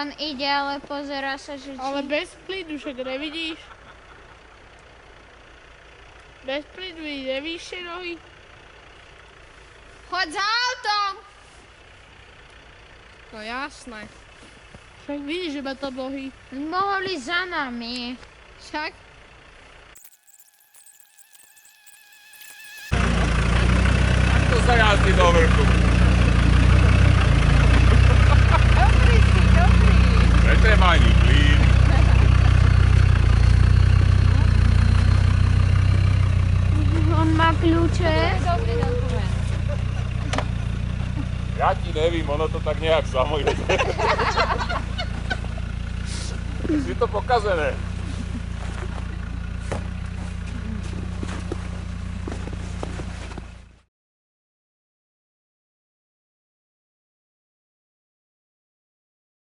on ide, ale pozerá sa, že či... Ale bez plynu, však nevidíš? Bez plynu nevíš tie nohy? Choď za autom! No jasné. Však vidíš, že má to nohy. Mohol ísť za nami. Však? To sa jazdí do vrchu. Dobrý si, dobrý. Netreba ani plyn. On má kľúče. Dobrý dokument. Ja ti nevím, ono to tak nejak samo jede. Si to pokazené.